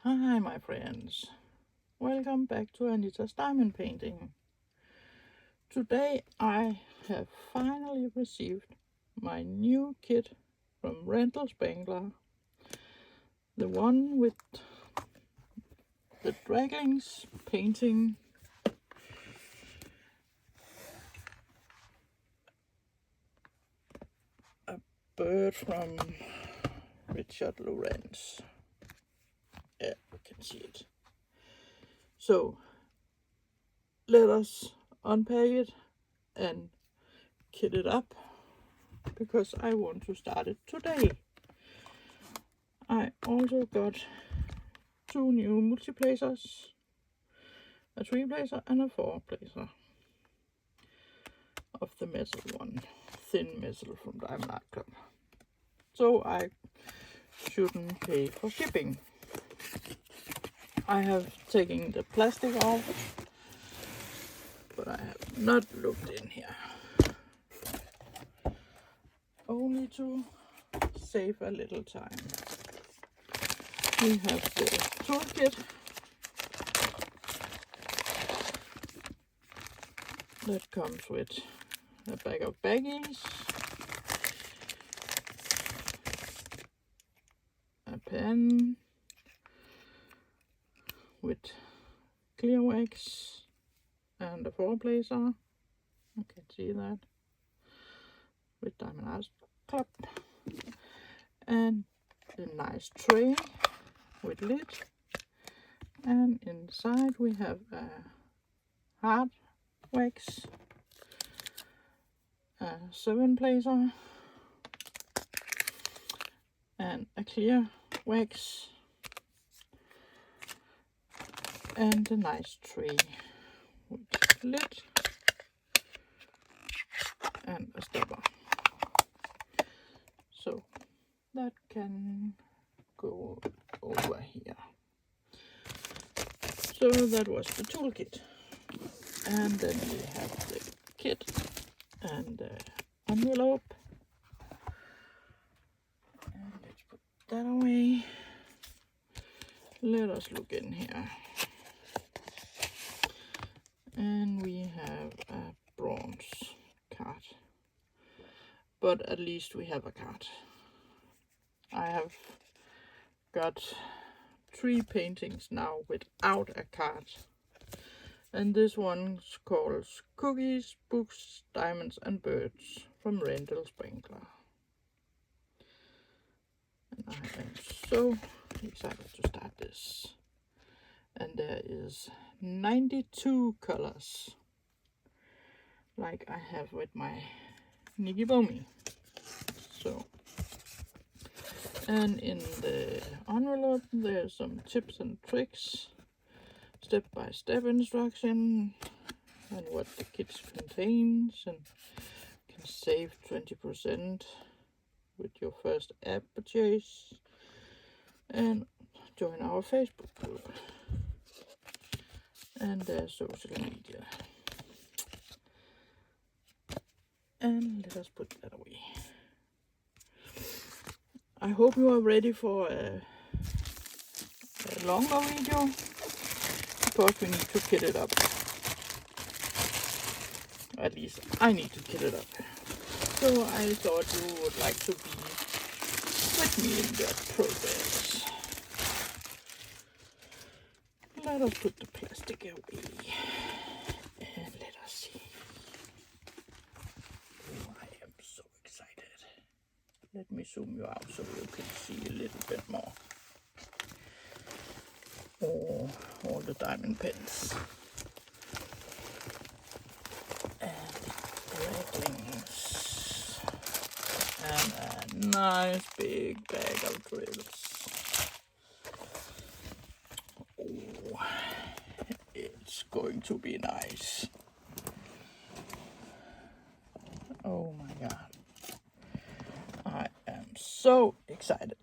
Hi my friends, welcome back to Anita's diamond painting. Today I have finally received my new kit from Randal Spangler, the one with the dragons painting a bird from Richard Lawrence. Yeah, you can see it. So let us unpack it and kit it up because I want to start it today. I also got two new multiplacers, a 3-placer and a 4-placer of the metal one, thin metal from Diamond Art Club. So I shouldn't pay for shipping. I have taken the plastic off, but I have not looked in here. Only to save a little time. We have the toolkit that comes with a bag of baggies, a pen with clear wax and a 4-placer. You can see that with Diamond Art Club, and a nice tray with lid, and inside we have a hard wax, a 7-placer, and a clear wax, and a nice tray with lid and a stopper. So that can go over here. So that was the toolkit, and then we have the kit and the envelope, and let's put that away. Let us look in here, and we have a bronze card, but at least we have a card. I have got 3 paintings now without a card, and this one's called Cookies, Books, Diamonds and Birds from Randal Spangler. And I am so excited to start this. And there is 92 colors, like I have with my Nikki Bomi. So, and in the envelope there's some tips and tricks, step-by-step instruction, and what the kit contains, and you can save 20% with your first app purchase, and join our Facebook group and their social media. And let us put that away. I hope you are ready for a longer video, because we need to kit it up. At least I need to kit it up. So I thought you would like to be with me in that progress. Let us put the plastic away and let us see. Oh, I am so excited. Let me zoom you out so you can see a little bit more. Oh, all the diamond pins. And rattlings. And a nice big bag of drills. Oh, it's going to be nice. Oh my god. I am so excited.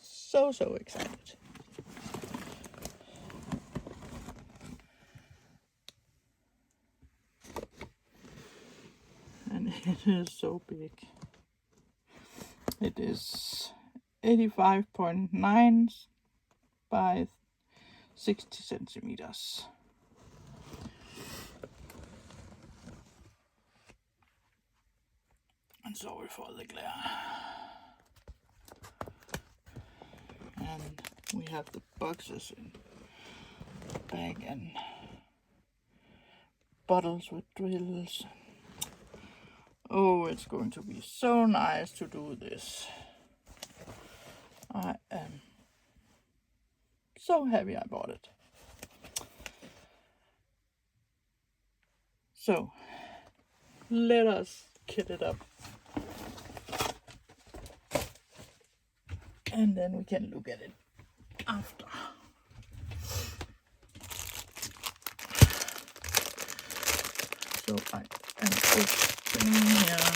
So excited. And it is so big. It is 85.9 by 60 centimeters. And sorry for the glare. And we have the boxes in the bag and bottles with drills. Oh, it's going to be so nice to do this. I am so happy I bought it. So, let us kit it up. And then we can look at it after. So I am opening here.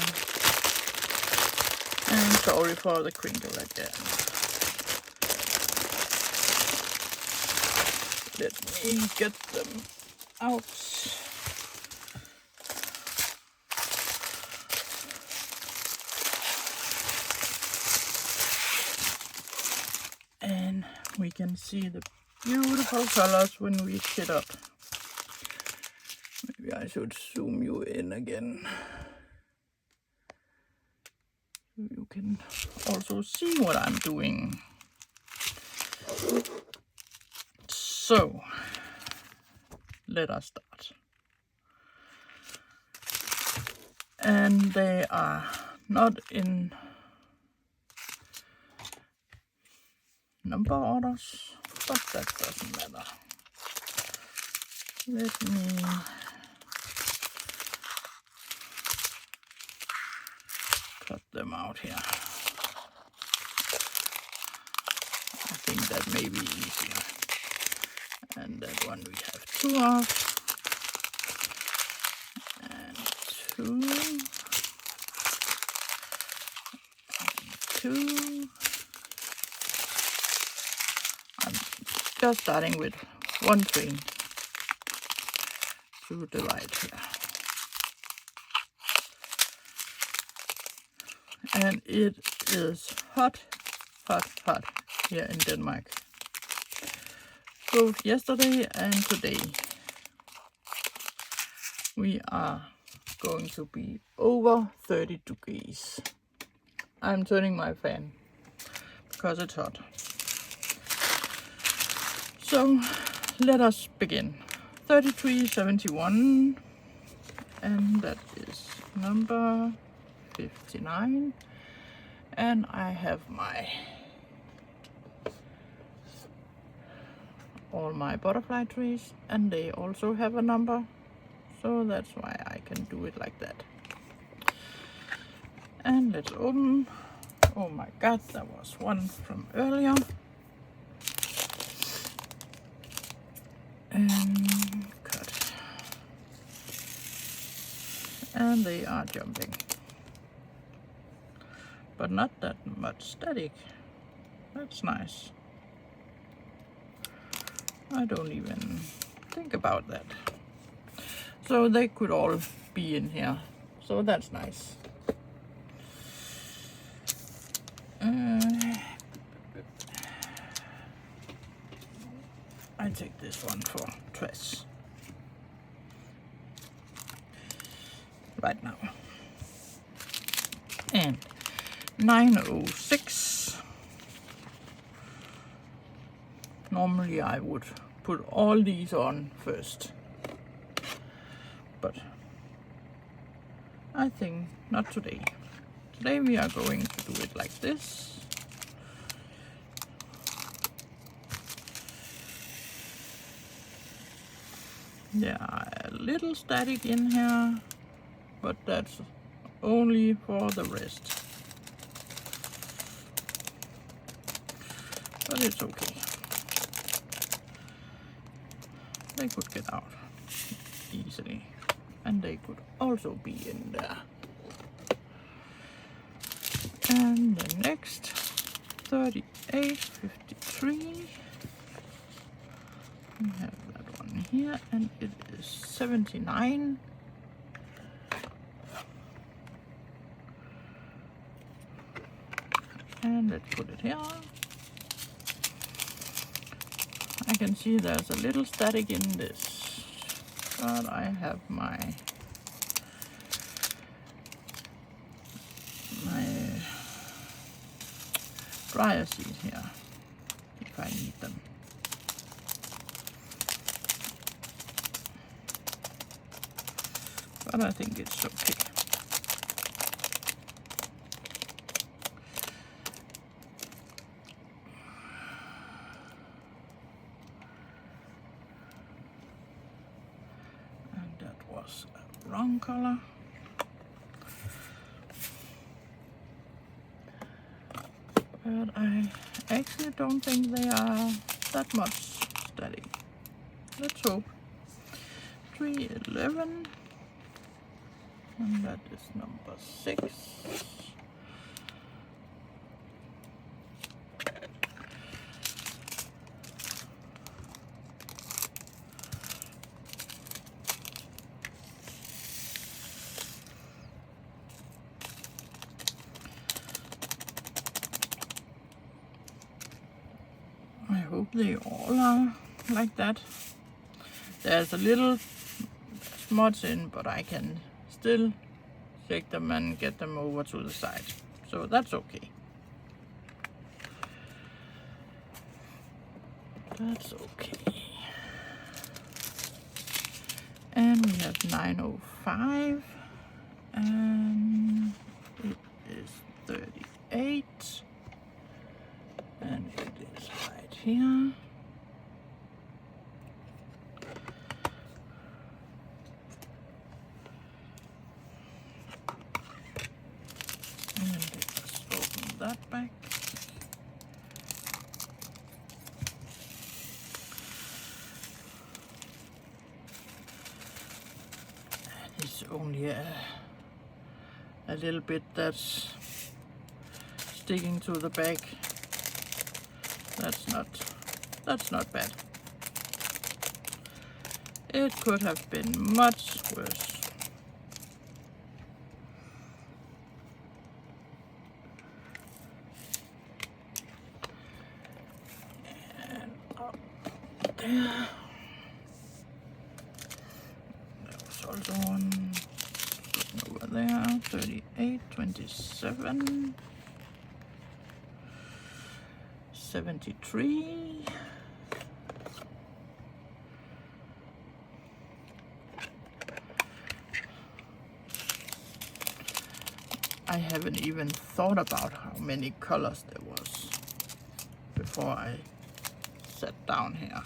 And sorry for the crinkle again. Let me get them out. And we can see the beautiful colors when we kit up. Maybe I should zoom you in again. You can also see what I'm doing. So, let us start. And they are not in number orders, but that doesn't matter. Let me cut them out here. I think that may be easier. And that one we have 2 of. And 2. And 2. I'm just starting with 1 string to divide here. And it is hot, hot, hot here in Denmark. Both yesterday and today. We are going to be over 30 degrees. I'm turning my fan because it's hot. So let us begin. 3371, and that is number 59. And I have all my butterfly trees, and they also have a number, so that's why I can do it like that. And let's open. Oh my god, there was one from earlier. And cut. And they are jumping, but not that much static. That's nice. I don't even think about that. So they could all be in here, so that's nice. I take this one for dress right now. And 906. Normally I would put all these on first, but I think not today. Today we are going to do it like this. There are a little static in here, but that's only for the rest. But it's okay. They could get out easily, and they could also be in there. And the next 3853, we have that one here, and it is 79. And let's put it here. I can see there's a little static in this, but I have my dryer sheet here if I need them. But I think it's okay. And that was a wrong color. But I actually don't think they are that much static. Let's hope. 311. And that is number 6. I hope they all are like that. There's a little smudge in, but I can still shake them and get them over to the side. So that's okay. That's okay. And we have 905. And it is 38. And it is right here. That back. And it's only a little bit that's sticking to the back. That's not bad. It could have been much worse. There was also one over there, 38, 27, 73. I haven't even thought about how many colors there was before I sat down here.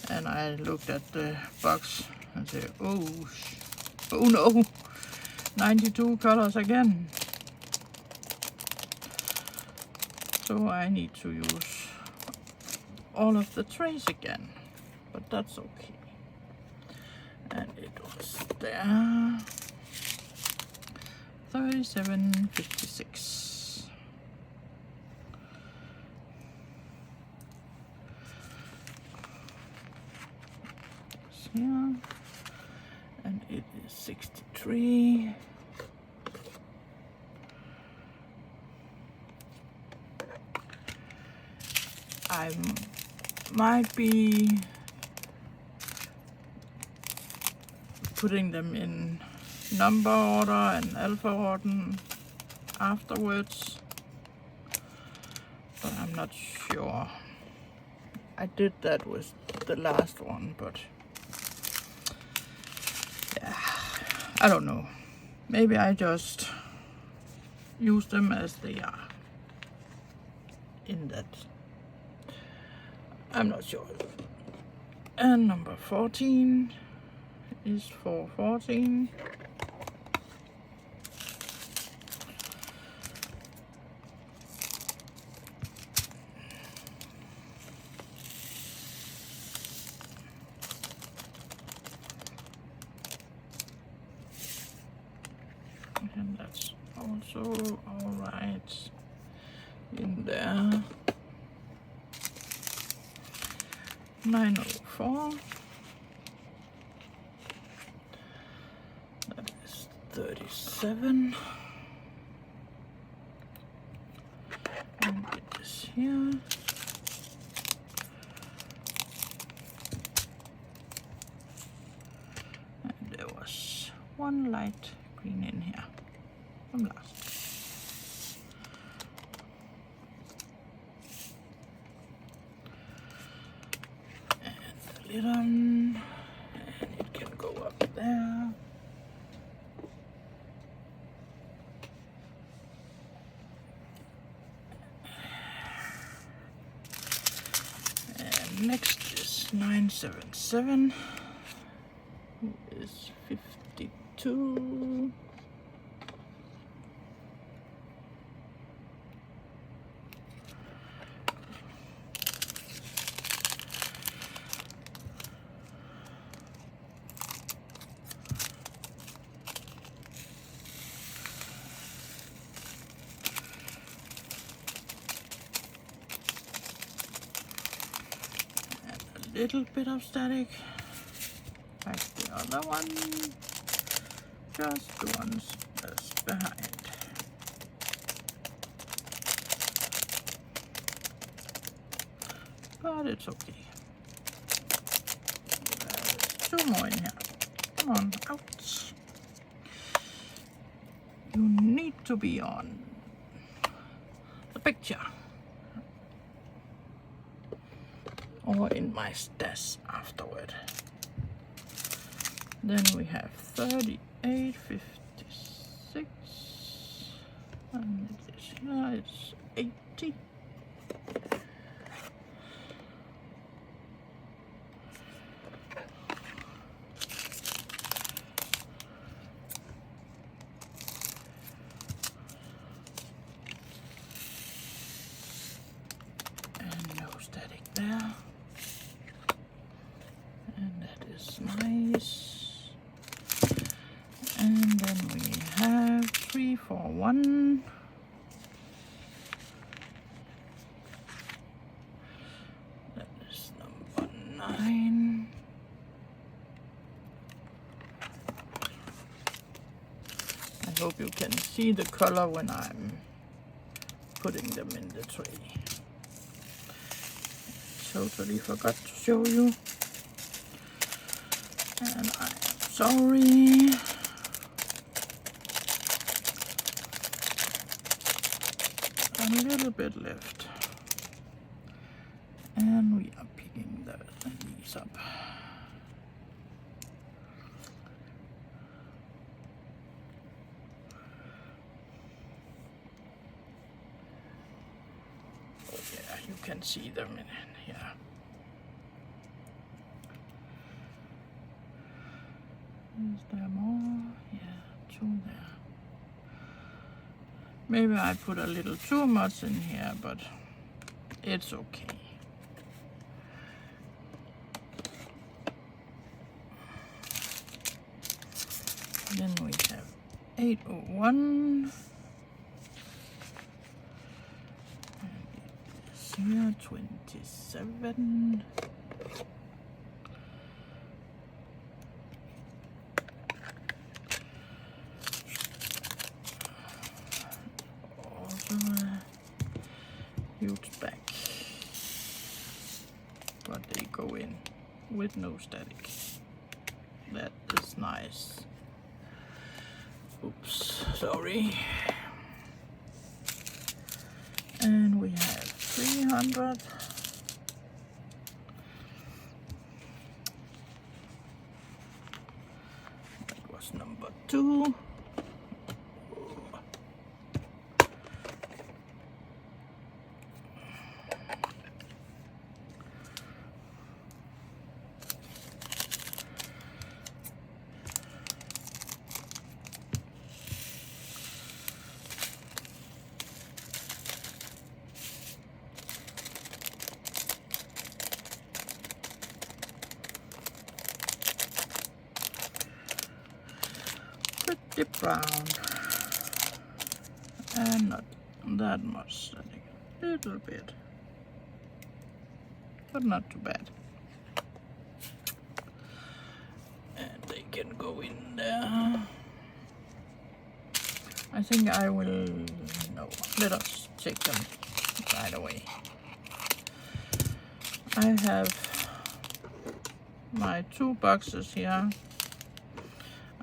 And I looked at the box and said, oh no, 92 colors again. So I need to use all of the trays again, but that's okay. And it was there, 37.56. Here, and it is 63. I might be putting them in number order and alpha order afterwards, but I'm not sure. I did that with the last one, but yeah, I don't know. Maybe I just use them as they are in that. I'm not sure. And number 14 is 414. And that's also all right in there. 904. That is 37. And it is here. one light green in here from last. And a little, and it can go up there. And next is 977, who is 52. Little bit of static, like the other one, just the ones that's behind. But it's okay. There's two more in here. Come on, ouch. You need to be on the picture. Or in my stash afterward. Then we have 38, 56, and it is here, it's 80. And no static there. Nice. And then we have 341. That is number 9. I hope you can see the color when I'm putting them in the tray. Totally forgot to show you. And I am sorry. A little bit left. And we are picking these up. Oh yeah, you can see them in here. Is there more? Yeah, 2 there. Maybe I put a little too much in here, but it's okay. Then we have 801. And here 27. Huge back, but they go in with no static. That is nice. Oops, sorry. And we have 300. That was number 2. Pretty brown and not that much static, a little bit, but not too bad. And they can go in there. I think I will, no, let us check them right away. I have my 2 boxes here.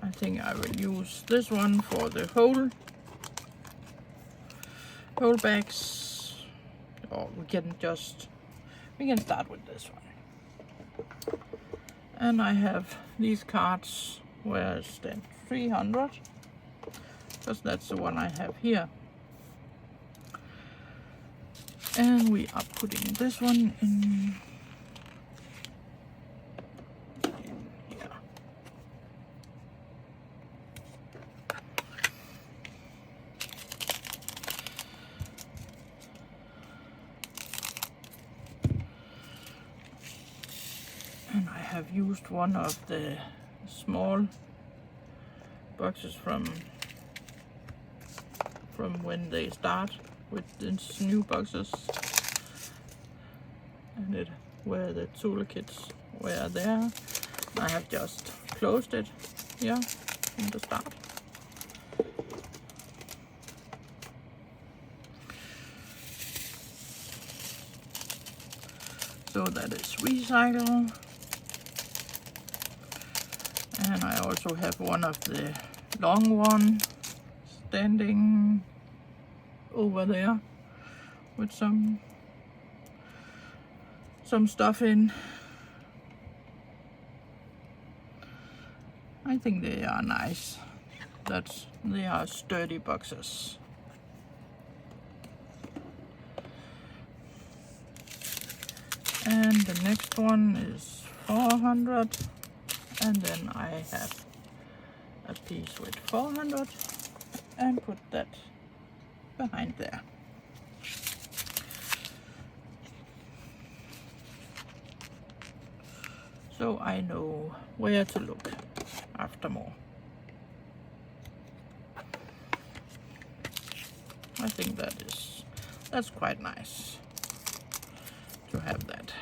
I think I will use this one for the whole bags, or we can start with this one. And I have these cards where it's then 300, because that's the one I have here. And we are putting this one in here. And I have used one of the small boxes from when they start with these new boxes, and where the toolkits were there. I have just closed it here from the start. So that is recycle. And I also have one of the long one standing over there with some stuff in. I think they are nice. They are sturdy boxes. And the next one is 400, and then I have a piece with 400 and put that behind there. So I know where to look after more. I think that's quite nice to have that.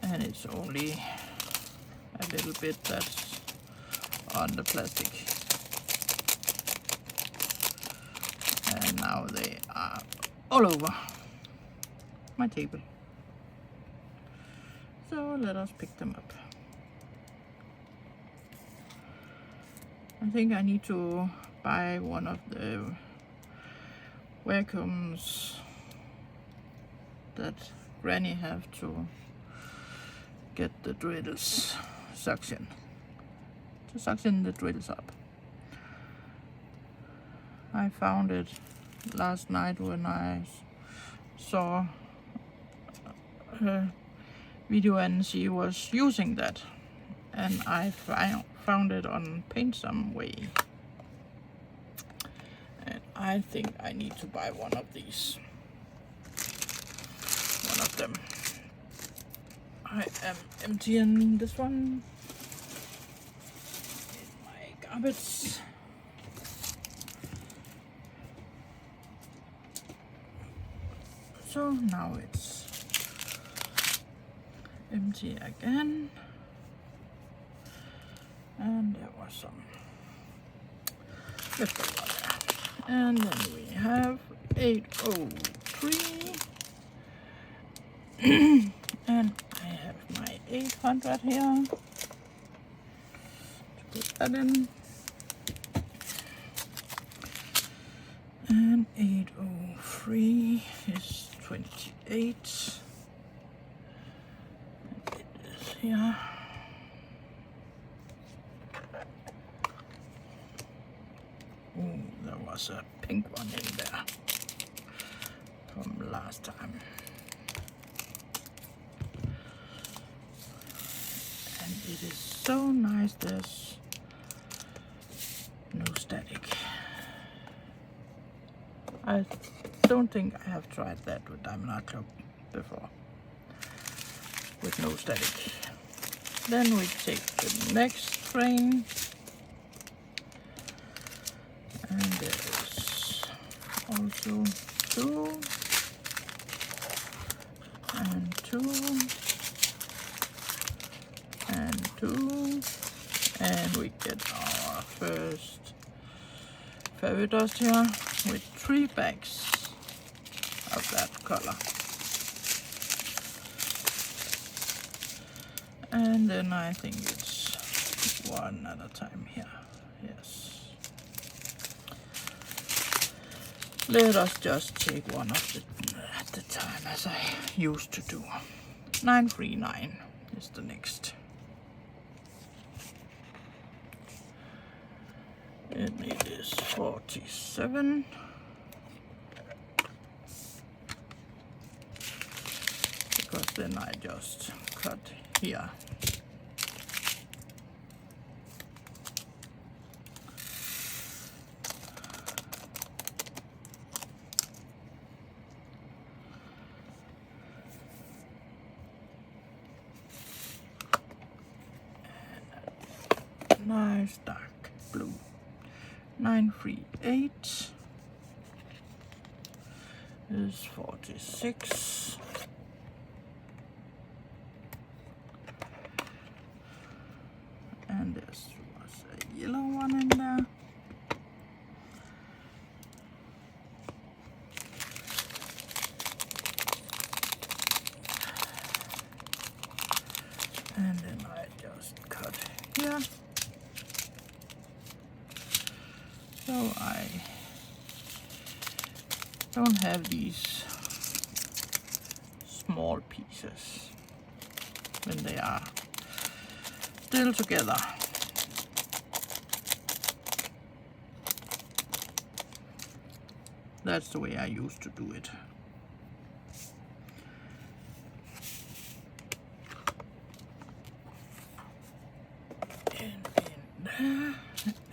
And it's only a little bit that's on the plastic. And now they are all over my table. So let us pick them up. I think I need to buy one of the vacuums that Granny have to get the drills to suction the drills up. I found it last night when I saw her video and she was using that, and I found it on Paint Some Way, and I think I need to buy one of these, one of them. I am emptying this one in my garbage. So now it's empty again, and there was some leftover there. And then we have 803, and I have my 800 here to put that in, and 803 is 28. It is here. Oh, there was a pink one in there from last time. And it is so nice, there's no static. I don't think I have tried that with Diamond Art Club before, with no static. Then we take the next train, and there's also 2 and 2 and 2, and we get our first fairy dust here with 3 bags of that color. And then I think it's one at a time here. Yes. Let us just take one of it at the time, as I used to do. 939 is the next. And it is 47. Because then I just cut here. Nice dark blue. 938 is 46. And there was a yellow one in there. And then I just cut here. So I don't have these small pieces when they are still together. That's the way I used to do it.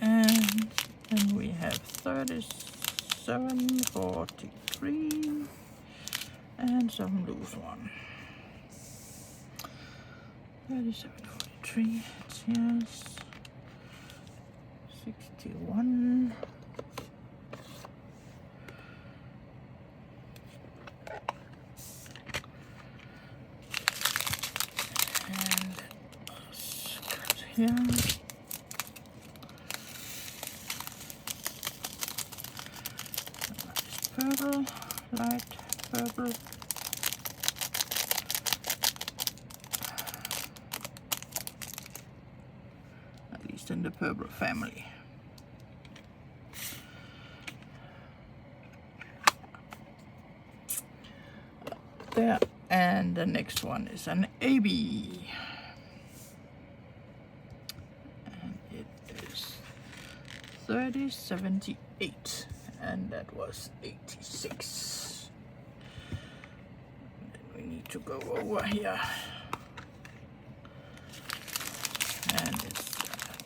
And then we have 37, 43, and some loose one. 37, 43, yes, 61. And let's cut here. Purple, light purple. At least in the purple family. There, and the next one is an AB. And it is 3078. And that was 86. Then we need to go over here. And it's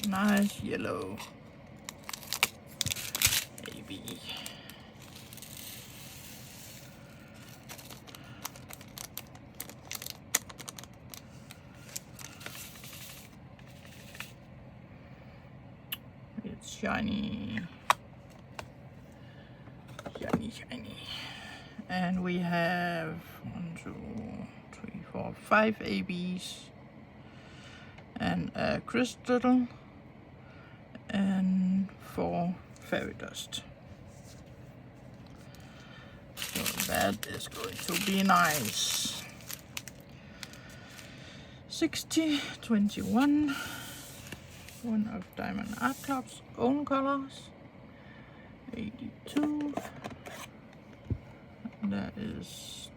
a nice yellow AB. It's shiny. Shiny. And we have 1, 2, 3, 4, 5 ABs and a crystal and 4 fairy dust. So that is going to be nice. 60, 21, one of Diamond Art Club's own colors. 82. That is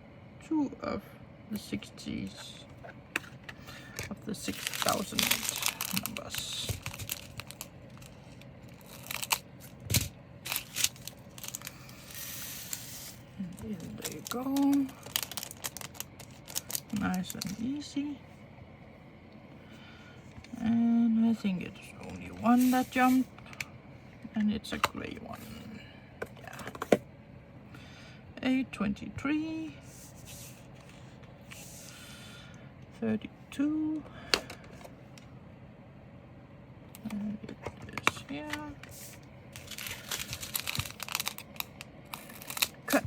2 of the 60s of the 6000 numbers. And in they go. Nice and easy. And I think it's only one that jumped, and it's a gray one. 823, 32, and it is here. Cut.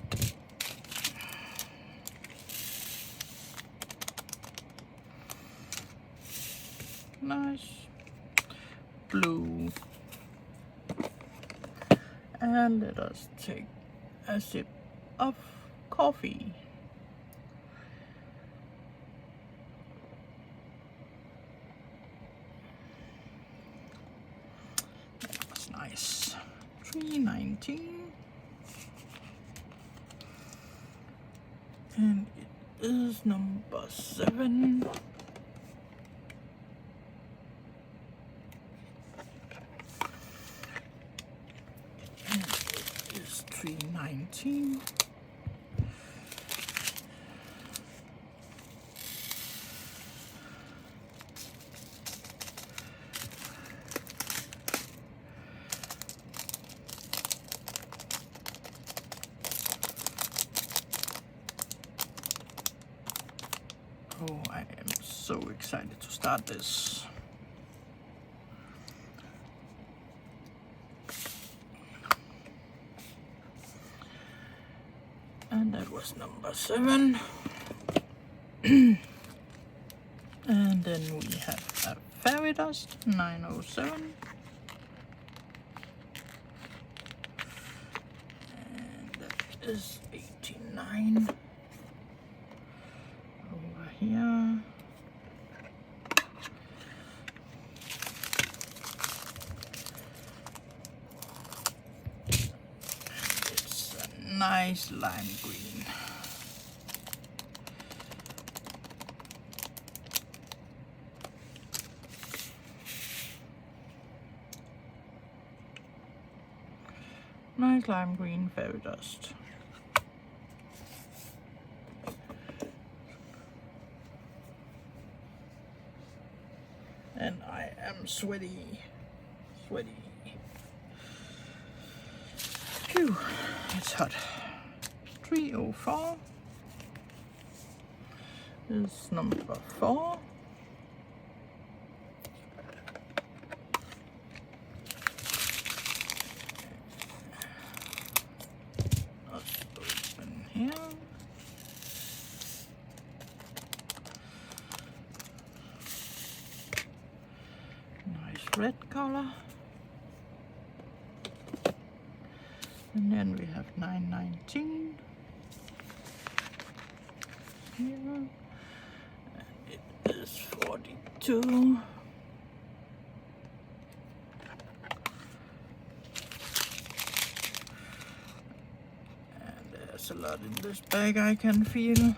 Nice. Blue. And let us take a sip of coffee. 319. And it is number 7. And it is 319. Oh, I am so excited to start this. And that was number 7. And then we have a fairy dust, 907. And that is 89. Over here. It's a nice lime green. Nice lime green fairy dust. And I am sweaty. Phew, it's hot. 304 is number 4. Let's open here. Nice red color. And then we have 919 here, and it is 42. And there's a lot in this bag I can feel.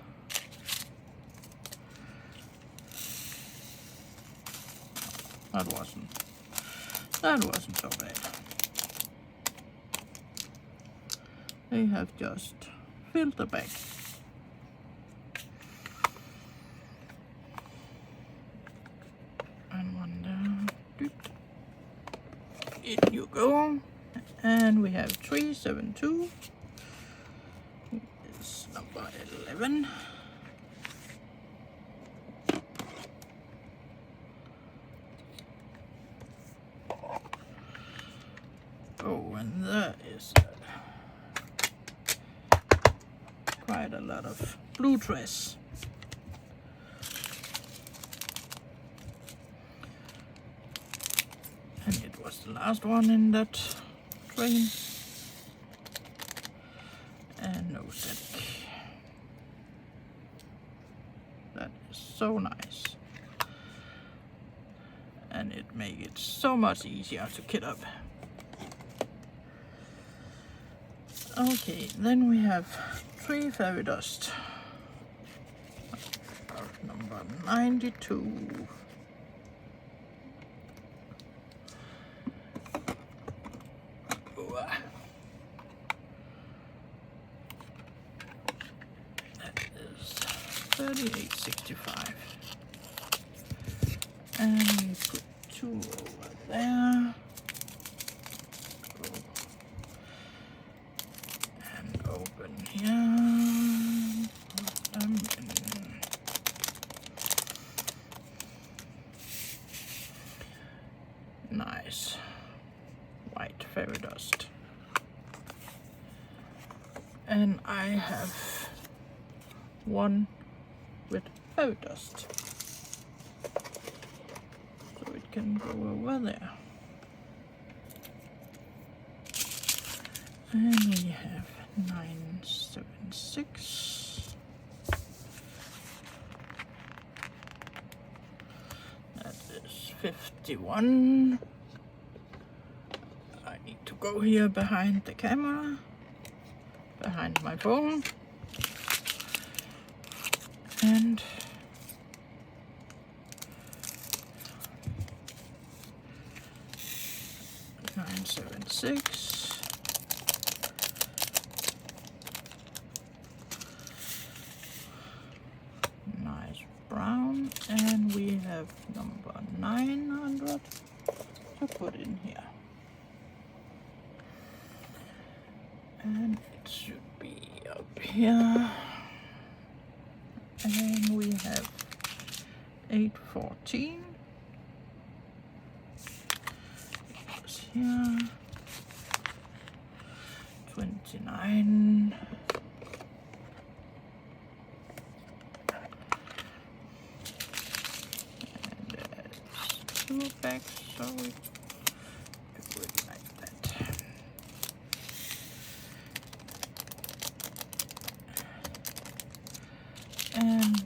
That wasn't so bad. They have just filled the bag. And one down. In you go. And we have 372. It's number 11. Oh, and there is quite a lot of blue dress. And it was the last one in that train. And no static. That is so nice. And it makes it so much easier to kit up. Okay, then we have 3 fairy dust. Number 92. That is 3865. And we put 2 over there. Open here. Nice white fairy dust. And I have one with fairy dust. So it can go over there. And we have 976. That is 51. I need to go here behind the camera, behind my phone, and 976. Nice brown, and we have number 900 to put in here. And it should be up here. And we have 814. It's here. 29. And there's 2 bags, so we do it like that. And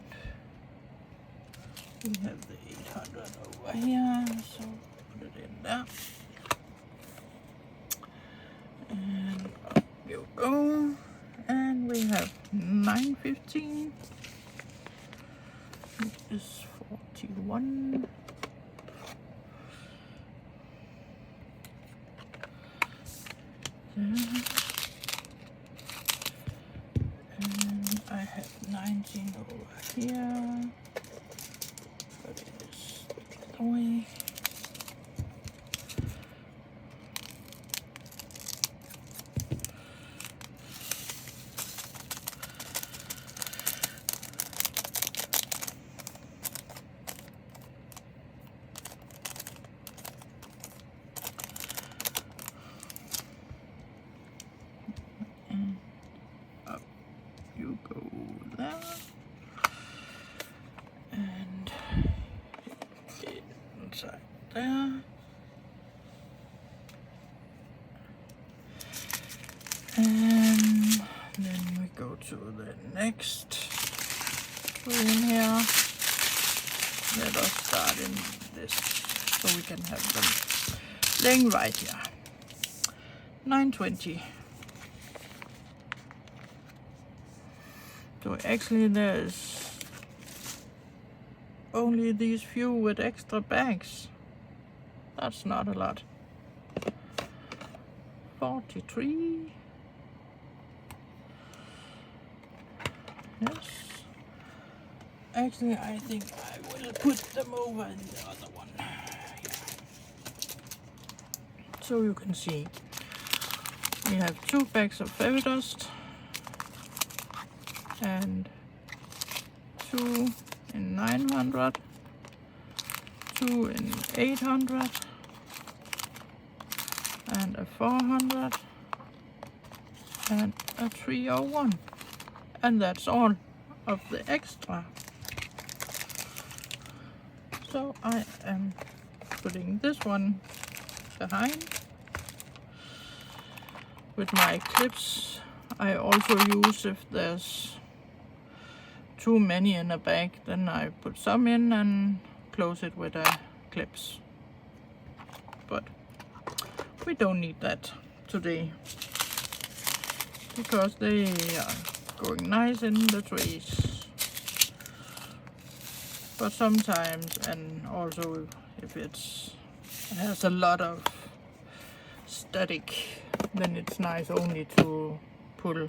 we have the 800 over here, so put it in there. And up you go. And we have 915, which is 41. There. And I have 19 over here, but it is the other way. You go there, and inside there, and then we go to the next room here. Let us start in this so we can have them laying right here. 920. So actually there's only these few with extra bags. That's not a lot. 43. Yes. Actually, I think I will put them over in the other one. Yeah. So you can see we have 2 bags of fairy dust. And 2 in 900, 2 in 800, and a 400, and a 301. And that's all of the extra. So I am putting this one behind with my clips. I also use, if there's too many in a bag, then I put some in and close it with clips. But we don't need that today because they are going nice in the trays. But sometimes, and also if it has a lot of static, then it's nice only to pull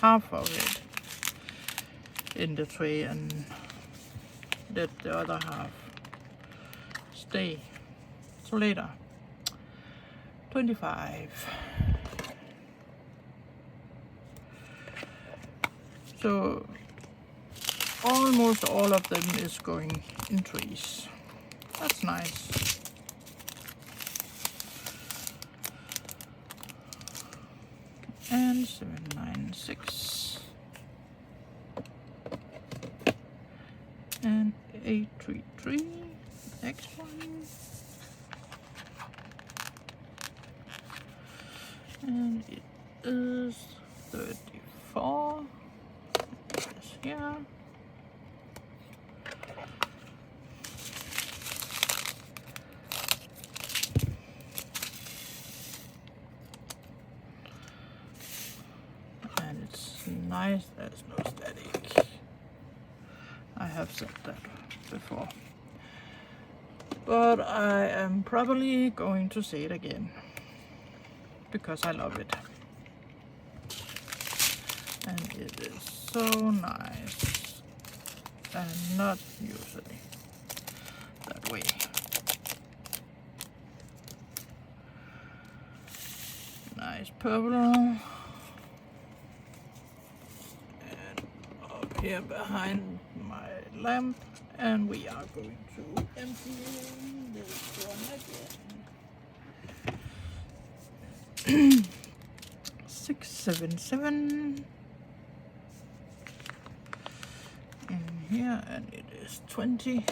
half of it in the tray and let the other half stay so later. 25. So almost all of them is going in trays. That's nice. And 796 and 833. Next one, and it is 34. This here. nice. There's no static. I have said that before. But I am probably going to say it again. Because I love it. And it is so nice. And not usually that way. Nice purple. And up here behind my lamp. And we are going to empty this one again. 677 in here, and it is 20.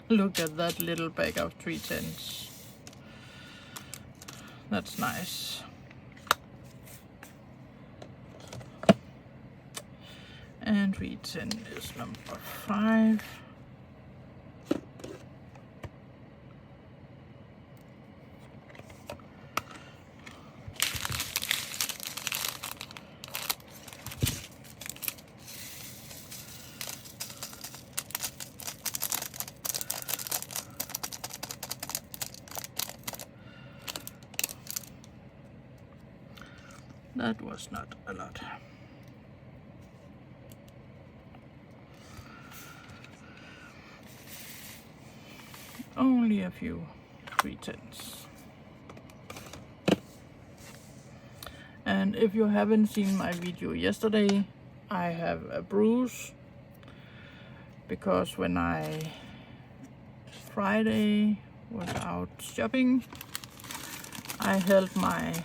Look at that little bag of 310s. That's nice. And 310 is number 5. That was not a lot. Only a few 310s. And if you haven't seen my video yesterday, I have a bruise because when I Friday was out shopping, I held my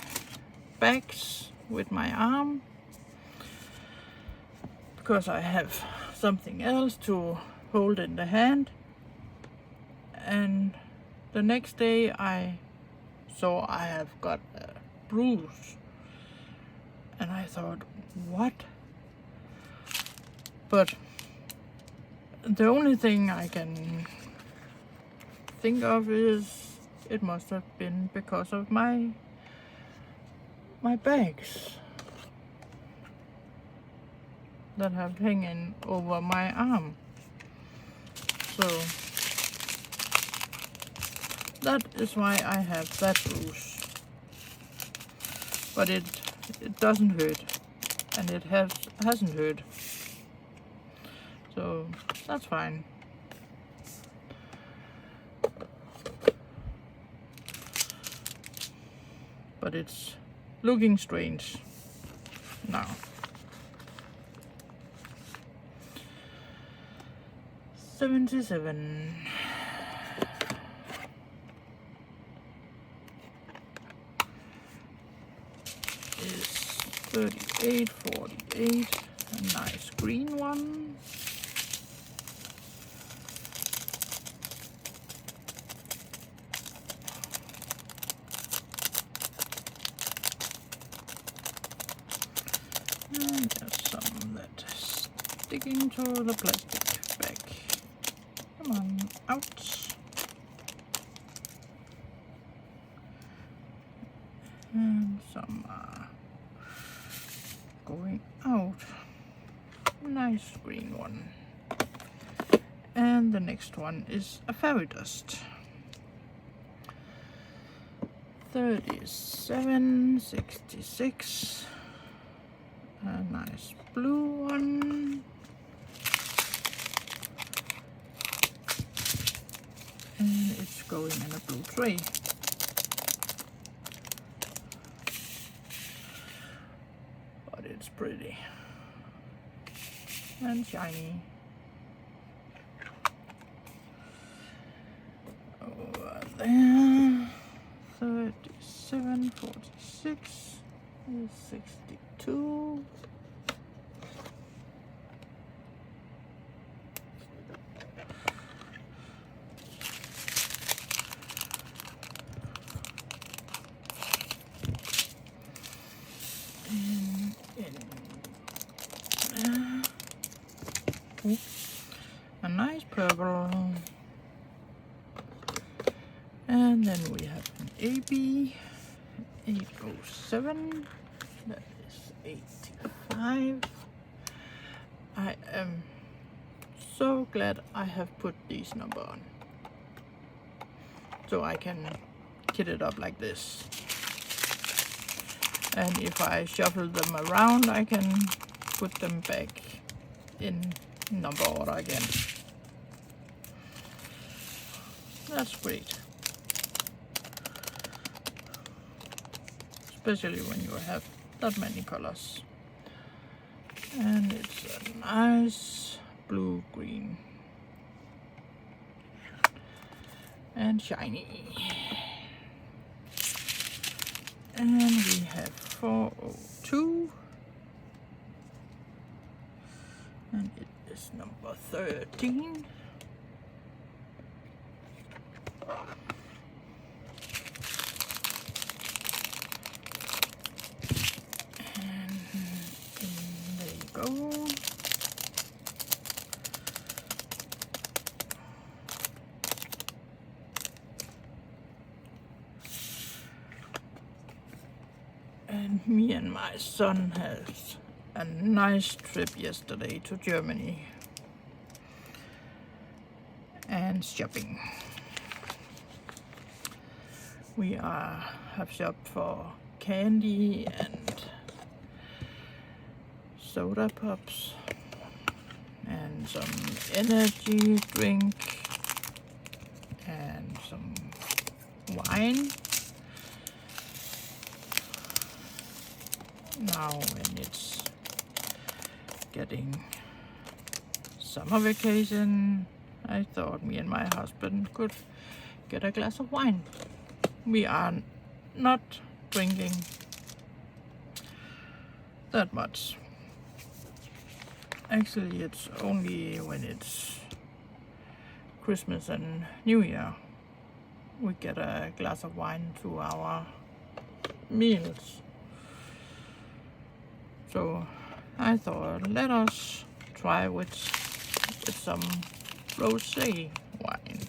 bags with my arm because I have something else to hold in the hand, and the next day I saw I have got a bruise and I thought, what? But the only thing I can think of is it must have been because of my bags that have hanging over my arm. So that is why I have that bruise. But it doesn't hurt, and it hasn't hurt. So that's fine. But it's looking strange now. $77. Is 38, 48. A nice green one. And there's some that is sticking to the plastic bag. Come on, out. And some are going out. Nice green one. And the next one is a fairy dust. 37, 66. A nice blue one. And it's going in a blue tray. But it's pretty and shiny. Over there, 37, 46 is 62. A nice purple, and And then we have an AB 807, that is 85. I am so glad I have put these number on, so I can kit it up like this. And if I shuffle them around, I can put them back in number order again. That's great. Especially when you have that many colors. And it's a nice blue green. And shiny. And we have 402. And it is number 13. And there you go. And me and my son had a nice trip yesterday to Germany and shopping. We have shopped for candy and soda pops and some energy drink and some wine. Now when it's getting summer vacation, I thought me and my husband could get a glass of wine. We are not drinking that much. Actually, it's only when it's Christmas and New Year we get a glass of wine to our meals. So I thought, let us try with some rosé wine.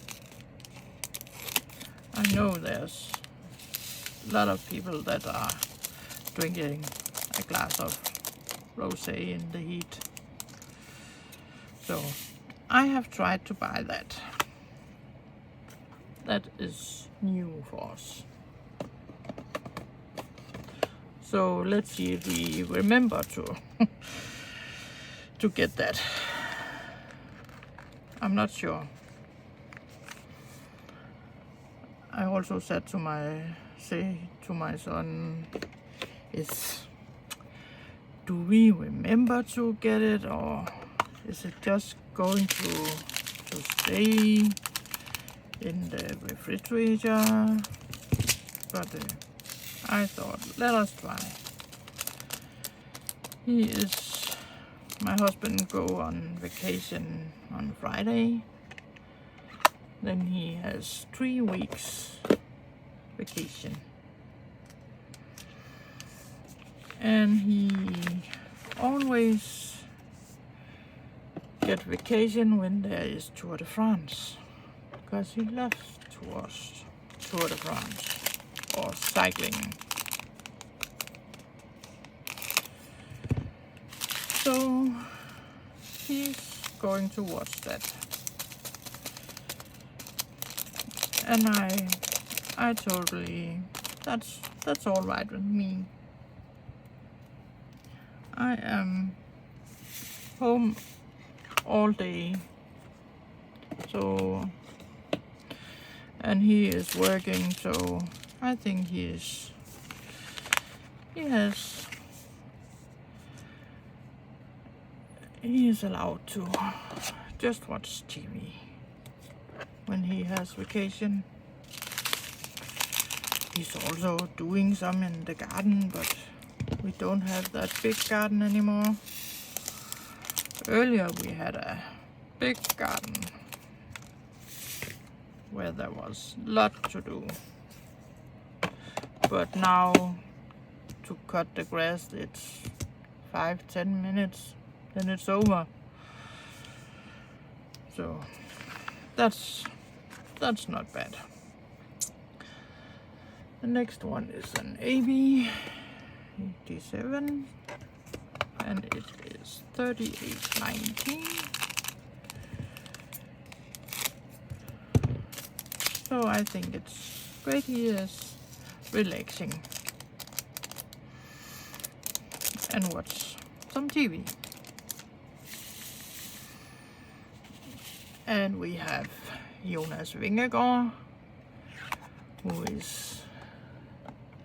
I know there's a lot of people that are drinking a glass of rosé in the heat. So I have tried to buy that. That is new for us. So let's see if we remember to get that. I'm not sure. I also said to my son, do we remember to get it, or is it just going to stay in the refrigerator? But I thought, let us try. My husband go on vacation on Friday. Then he has 3 weeks vacation. And he always get vacation when there is Tour de France, because he loves Tour de France or cycling. So he's going to watch that. And I totally, that's all right with me. I am home all day, so, and he is working, so I think he is allowed to just watch TV when he has vacation. He's also doing some in the garden, but we don't have that big garden anymore. Earlier we had a big garden where there was a lot to do. But now to cut the grass, it's 5-10 minutes, then it's over. So that's not bad. The next one is an AB 87 and it is 38.19. So I think it's great. He is relaxing and watch some TV. And we have Jonas Vingegaard, who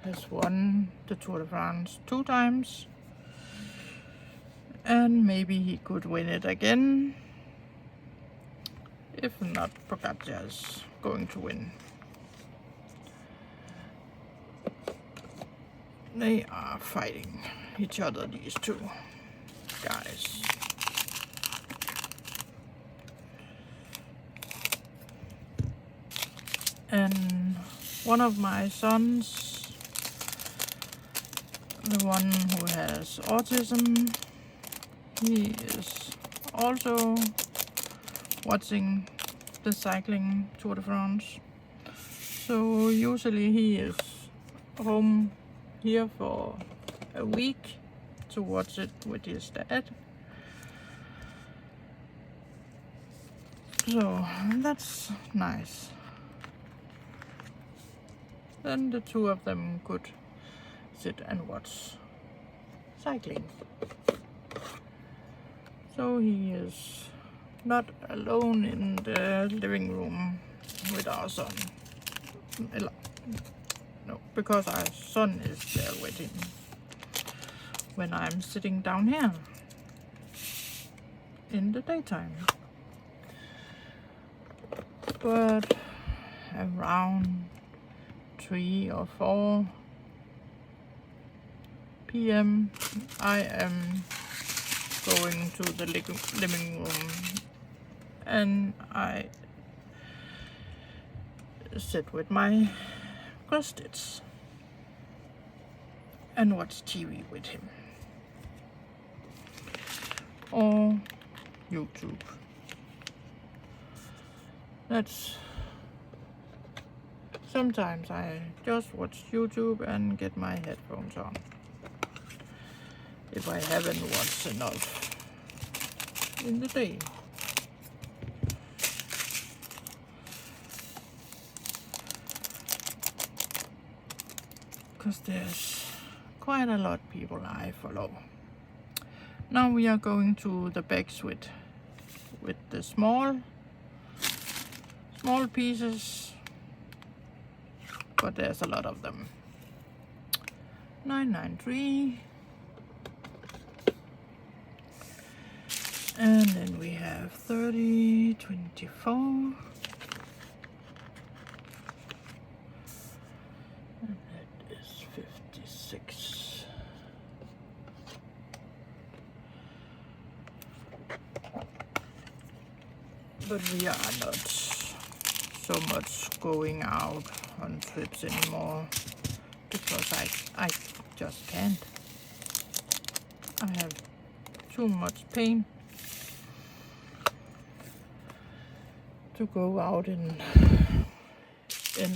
has won the Tour de France 2 times, and maybe he could win it again. If not, Pogacar is going to win. They are fighting each other, these two guys. And one of my sons, the one who has autism, he is also watching the cycling Tour de France. So usually he is home here for a week to watch it with his dad. So that's nice. Then the two of them could sit and watch cycling. So he is not alone in the living room with our son. No, because our son is there with him when I'm sitting down here in the daytime. But around 3 or 4 p.m. I am going to the living room and I sit with my cross-stitch and watch TV with him or YouTube. That's sometimes I just watch YouTube and get my headphones on if I haven't watched enough in the day. Because there's quite a lot of people I follow. Now we are going to the bags with the small pieces, but there's a lot of them. 993, and then we have 30, 24, and that is 56. But we are not so much going out on trips anymore because I just can't. I have too much pain to go out in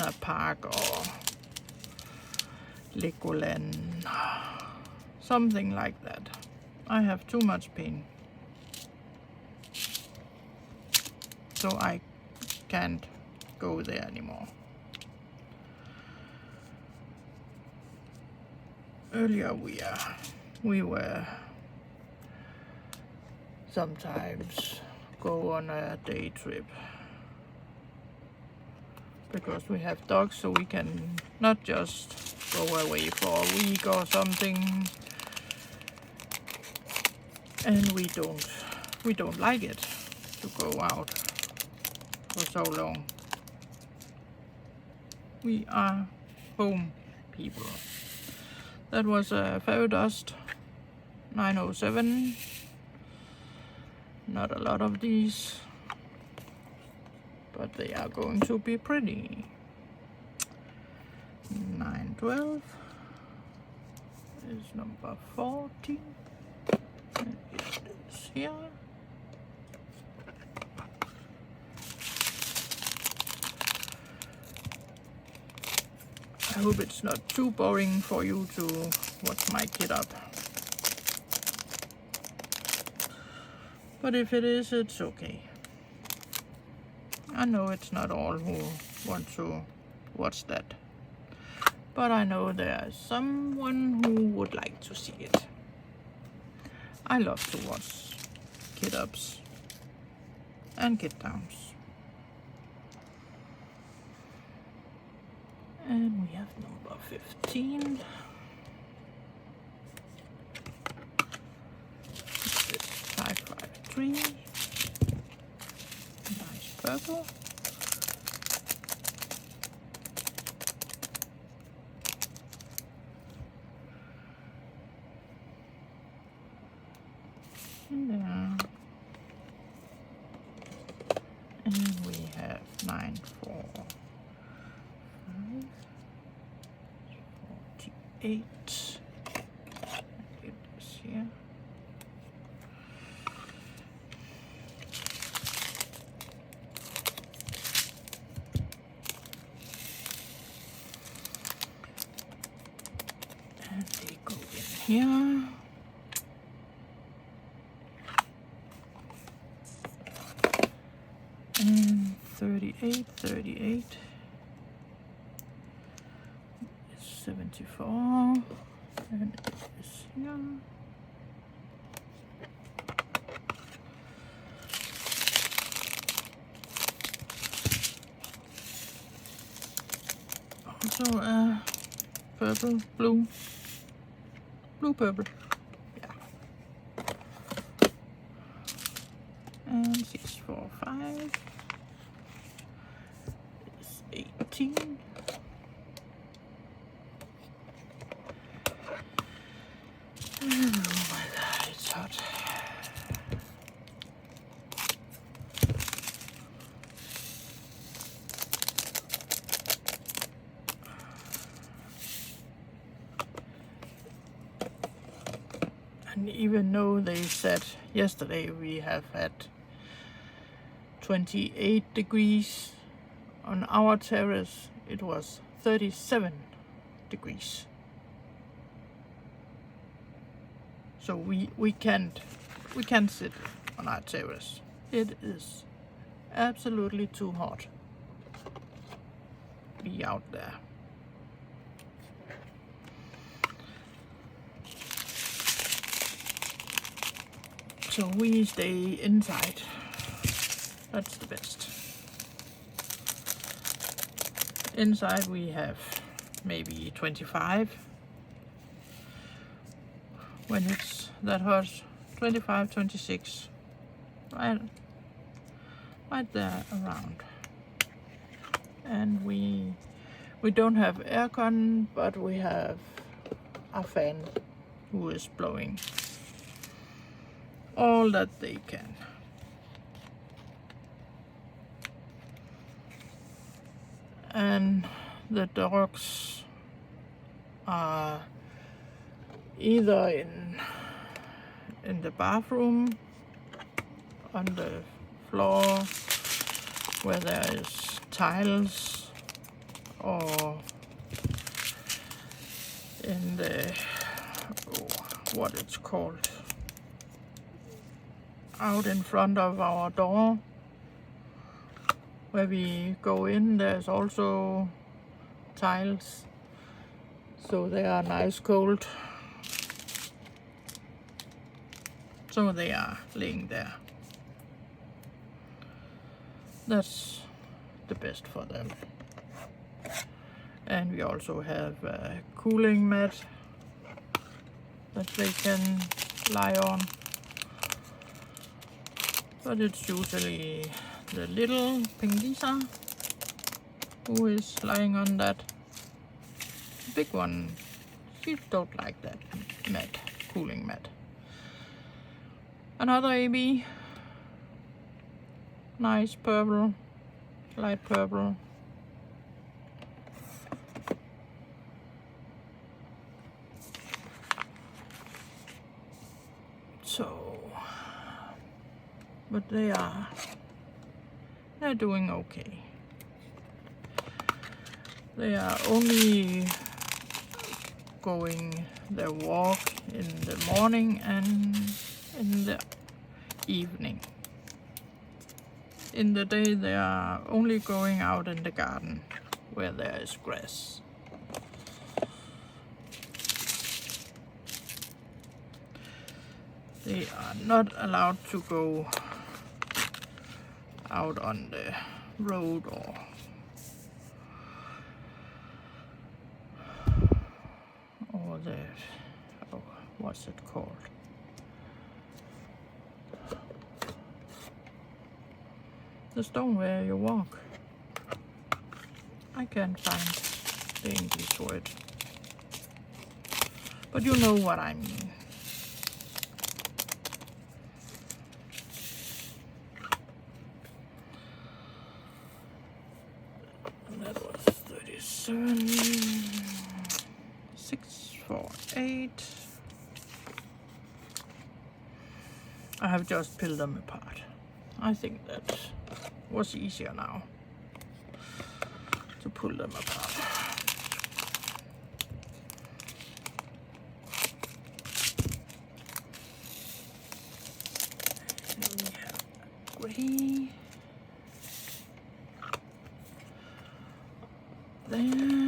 a park or Legoland, something like that. I have too much pain, so I can't go there anymore. Earlier we were sometimes go on a day trip because we have dogs, so we can not just go away for a week or something, and we don't like it to go out for so long. We are home people. That was a fairy dust 907. Not a lot of these, but they are going to be pretty. 912 is number 40. And it is here. I hope it's not too boring for you to watch my kit up. But if it is, it's okay. I know it's not all who want to watch that. But I know there's someone who would like to see it. I love to watch kit ups and kit downs. And we have number 15. This is 553. Nice purple. And we have 9, 4, 5, 48. Get this here. And they go in here. And 38, 38 is 74, and it is here. Also purple, blue, purple, yeah. And 6, 4, 5. 18. Oh my god, it's hot. And even though they said yesterday we have had 28 degrees, on our terrace it was 37 degrees. So we can't sit on our terrace. It is absolutely too hot to be out there. So we stay inside. That's the best. Inside we have maybe 25. When it's that hot, 25, 26, right there around. And we don't have aircon, but we have a fan who is blowing all that they can. And the dogs are either in the bathroom, on the floor where there is tiles, or in the what it's called, out in front of our door where we go in. There's also tiles, so they are nice cold. So they are laying there. That's the best for them. And we also have a cooling mat that they can lie on. But it's usually the little Pingisa who is lying on that. The big one, she don't like that mat, cooling mat. Another AB, nice purple, light purple. So, but they're doing okay. They are only going their walk in the morning and in the evening. In the day they are only going out in the garden where there is grass. They are not allowed to go out on the road or the, oh, what's it called? The stone where you walk. I can't find the English word, but you know what I mean. That was 37, 6, 4, 8. I have just peeled them apart. I think that was easier now to pull them apart. Here we have gray. There,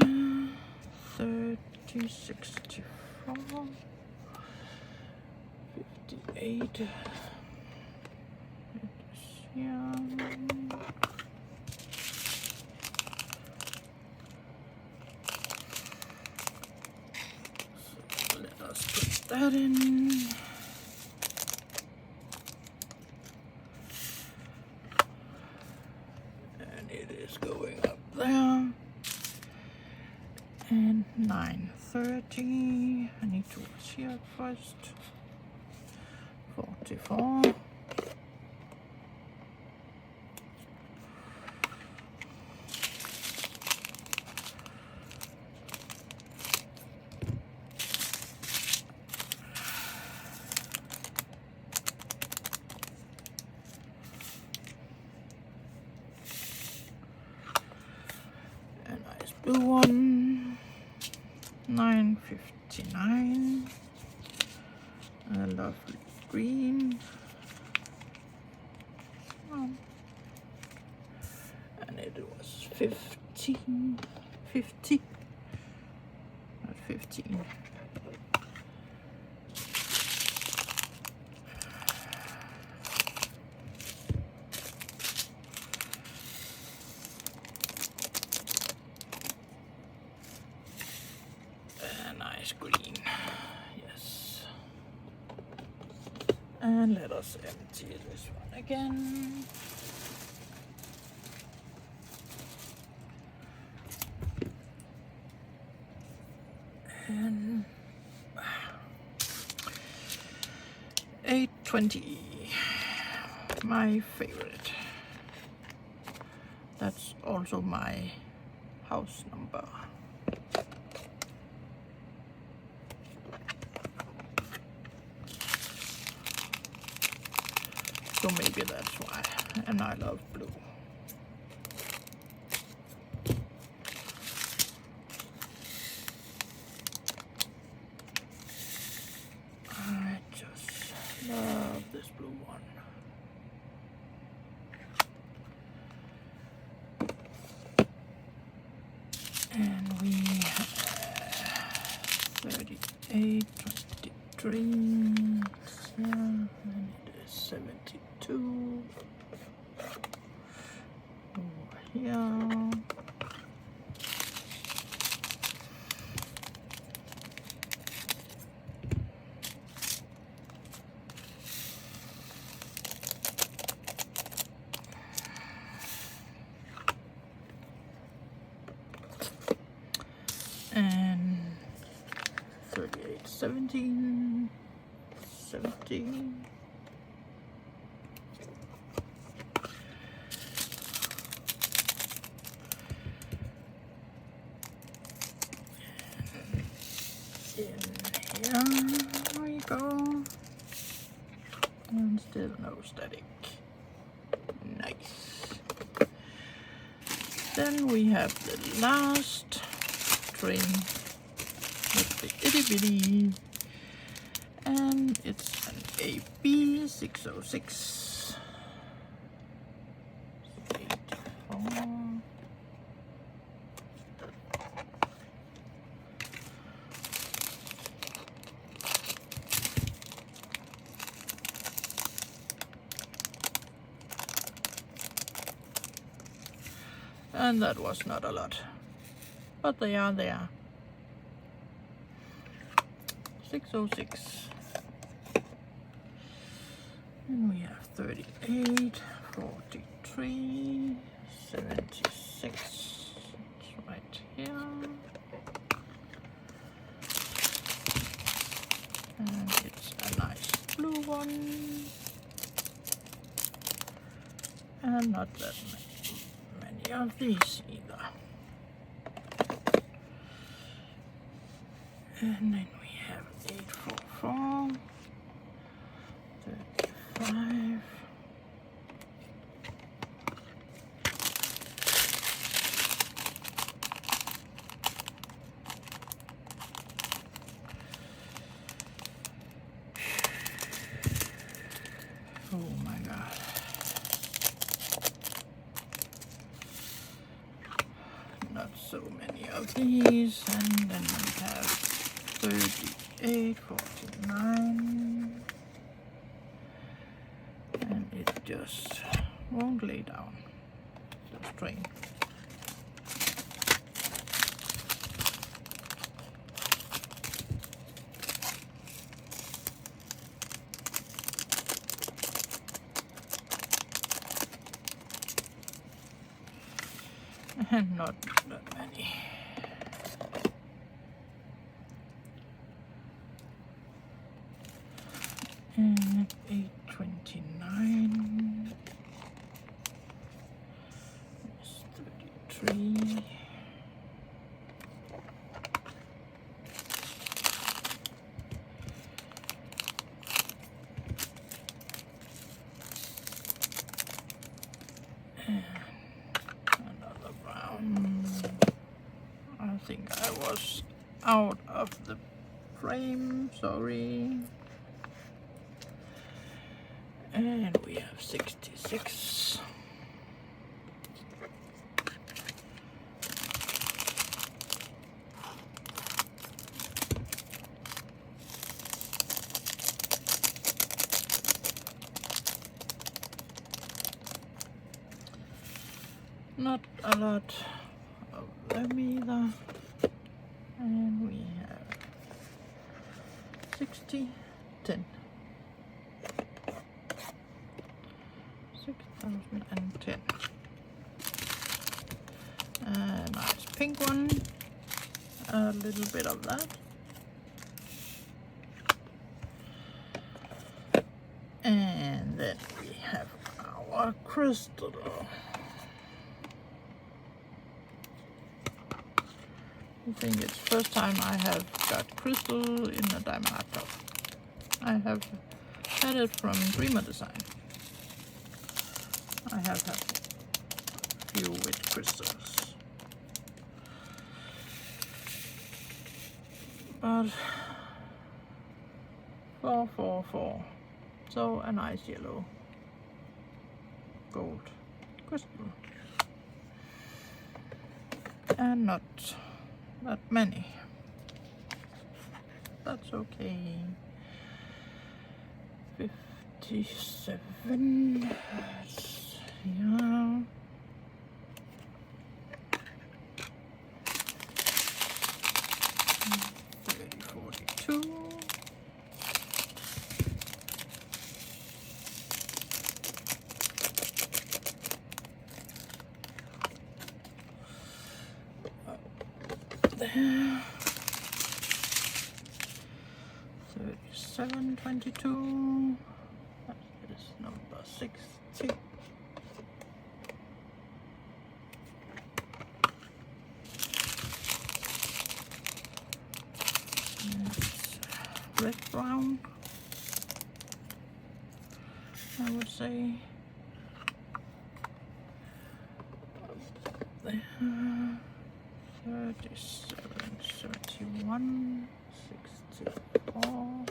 30, 64, 58. It is here. So let us put that in. And it is going up there. And 9:30. I need to watch here first. 44. A nice blue one. 9:59. A lovely green. Oh. And it was 15, 50, not 15. A nice green, yes. And let us empty this one again. And 820, my favorite. That's also my house number. So maybe that's why, and I love blue. I just love this blue one. And we have 38, 23, yeah, and it is 72. Over here. And 38, 17, 17. Here we go. And still no static. Nice. Then we have the last train with the itty bitty, and it's an AB 606. 84. And that was not a lot, but they are there. 606. And we have 38, 43, 76. It's right here. And it's a nice blue one. And not that many of these either. And then we have 844, 35, oh my god. Not so many of these, and then we have 38, 49, and it just won't lay down, the string. And not that many. And 829 is 33. And another brown. I think I was out of the frame, sorry. And we have 66. Not a lot of them either. And we have 60, 10. 6,010. A nice pink one. A little bit of that. And then we have our crystal. I think it's first time I have got crystal in a diamond art cup. I have had it from Dreamer Design. I have had a few with crystals. But 444. So a nice yellow gold crystal. And not that many. That's okay. 57. Yeah. 30, 42. There. 37, 22. That is number 60. Red brown, I would say. There. 37, 71, 64.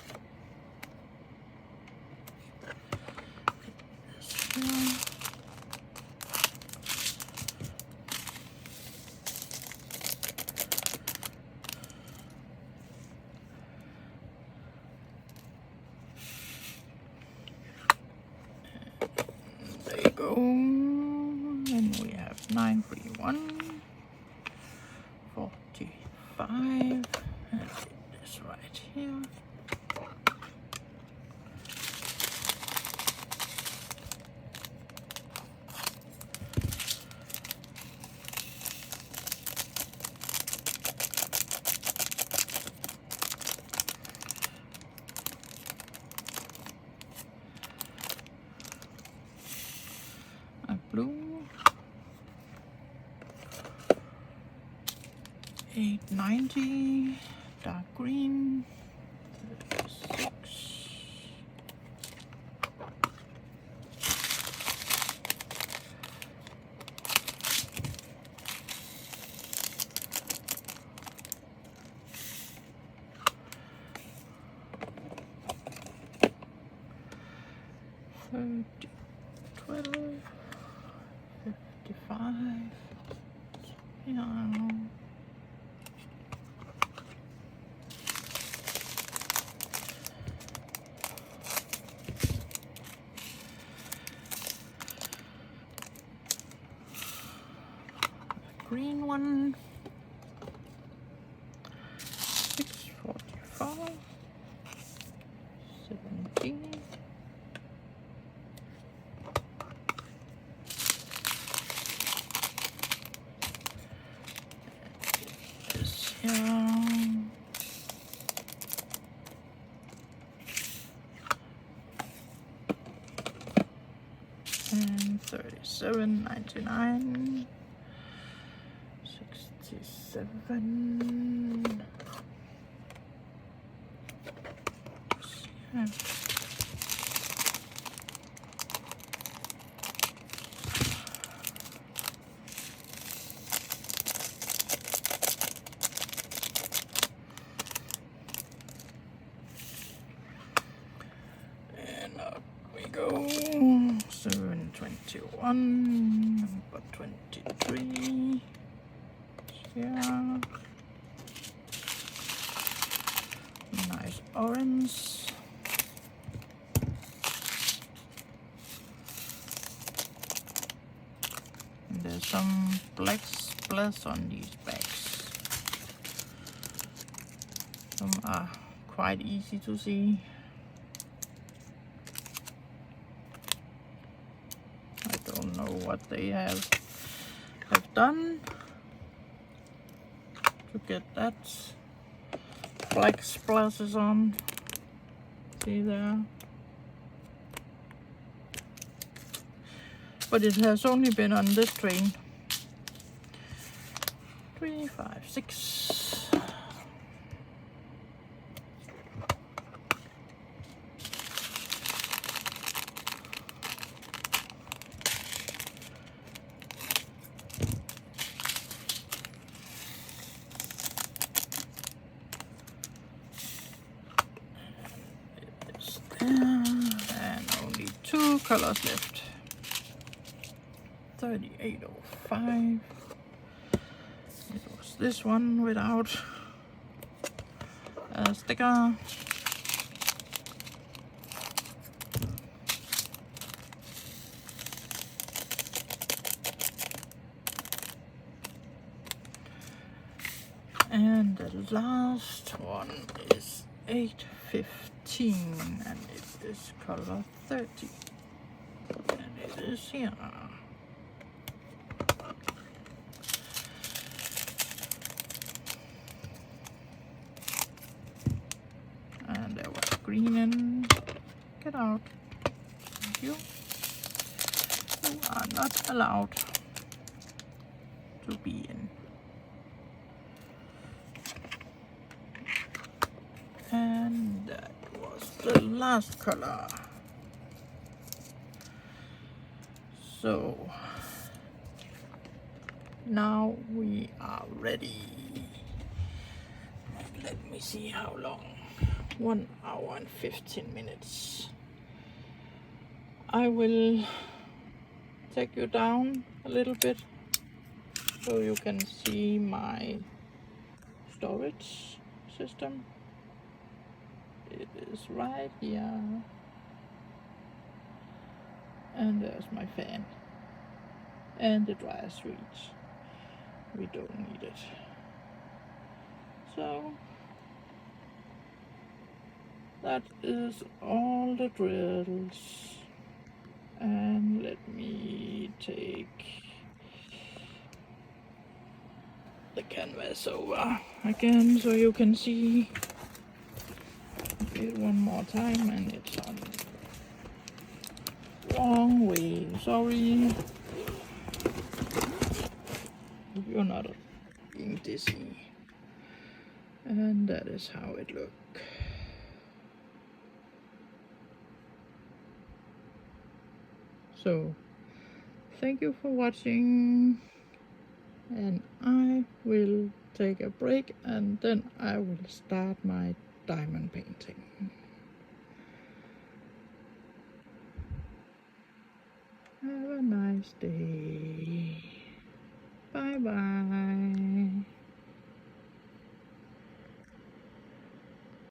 There you go. And we have 931, 45, and this right here. Blue, 890, dark green, 36, $30, 12, 55, yeah. Green one, 645, 17. And 37.99, 67. Yeah. And up we go. 721, number 23. Yeah. Nice orange. And there's some black splash on these bags. Some are quite easy to see. I don't know what they have done to get that black splashes on. See there? But it has only been on this train. 3, 5, 6. And only 2 colors left. 3805. It was this one without a sticker. And the last one is 815, and it is color 30. And it is here. And there was green and get out. Thank you. You are not allowed to be in. And that was the last color. So now we are ready. Let me see how long. 1 hour and 15 minutes. I will take you down a little bit so you can see my storage system. It is right here, and there's my fan and the dryer switch. We don't need it. So that is all the drills. And let me take the canvas over again so you can see it one more time, and it's on wrong way. Sorry if you're not being dizzy. And that is how it looks. So thank you for watching, and I will take a break and then I will start my diamond painting. Have a nice day. Bye bye.